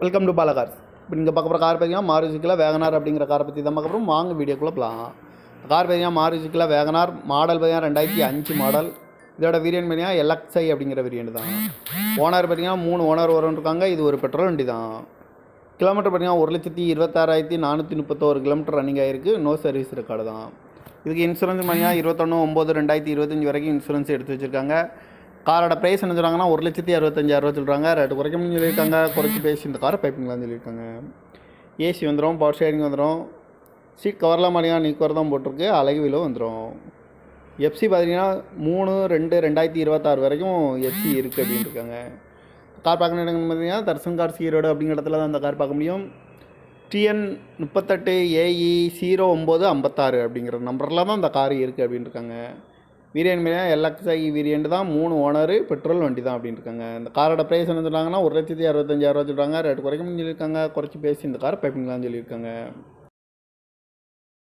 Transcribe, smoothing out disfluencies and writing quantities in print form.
Welcome to Bala cars. இப்போ நீங்கள் பார்க்க போகிற கார் பார்த்தீங்கன்னா மாருதிக்குள்ள வேகனார் அப்படிங்கிற காரை பற்றி தான் பார்க்க போகிறோம். வாங்க வீடியோக்குள்ளே போகலாம். கார் பார்த்தீங்கன்னா மாருதிக்குள்ள வேகனார் மாடல் பார்த்தீங்கன்னா 2005 மாடல். இதோட வேரியன்ட் பார்த்தீங்கன்னா எல்எக்ஸ்ஐ அப்படிங்கிற வேரியன்ட் தான். ஓனர் பார்த்தீங்கன்னா 3 ஓனர் இருக்காங்க. இது ஒரு பெட்ரோல் வண்டி தான். கிலோமீட்டர் பார்த்தீங்கன்னா 1,26,431 கிலோமீட்டர் ரன்னிங் ஆகிருக்கு. நோ சர்வீஸ் ரெக்கார்டு தான். இதுக்கு இன்சூரன்ஸ் பார்த்தீங்கன்னா 21/9/2025 வரைக்கும் இன்சூரன்ஸ் எடுத்து வச்சுருக்காங்க. காரோட ப்ரைஸ் என்ன சொல்கிறாங்கன்னா 1,65,000 சொல்கிறாங்க. ரேட்டு குறைக்க முடியும் சொல்லியிருக்காங்க. குறைச்சி பேசி இந்த காரை பைப்பிங்களான்னு சொல்லியிருக்காங்க. ஏசி வந்துடும், பவர் ஷேரிங் வந்துடும். சீட் கவர்லாம் பார்த்தீங்கன்னா நீக்கவர் தான் போட்டிருக்கு. அழகு விலோ வந்துடும். எஃப்சி பார்த்தீங்கன்னா 3/2/2026 வரைக்கும் எஃப்சி இருக்குது அப்படின்னு இருக்காங்க. கார் பார்க்கணும் இடங்கள்னு பார்த்தீங்கன்னா தர்சன் கார் ஈரோடு அப்படிங்கிற இடத்துல தான் அந்த கார் பார்க்க முடியும். TN 38AE 0956 அப்படிங்கிற நம்பரில் தான் அந்த கார் இருக்குது அப்படின்னு இருக்காங்க. வேரியன்ட் எல்எக்ஸ்ஐ வேரியன்ட் தான். 3 ஓனரு, பெட்ரோல் வண்டி தான் அப்படின்னு இருக்காங்க. இந்த காரோட ப்ரைஸ் என்ன சொல்கிறாங்கன்னா 1,65,000 சொல்கிறாங்க. ரேட்டு குறைக்க சொல்லியிருக்காங்க. குறைச்சி பேசி இந்த காரை பைப்பிங்களான்னு சொல்லியிருக்காங்க.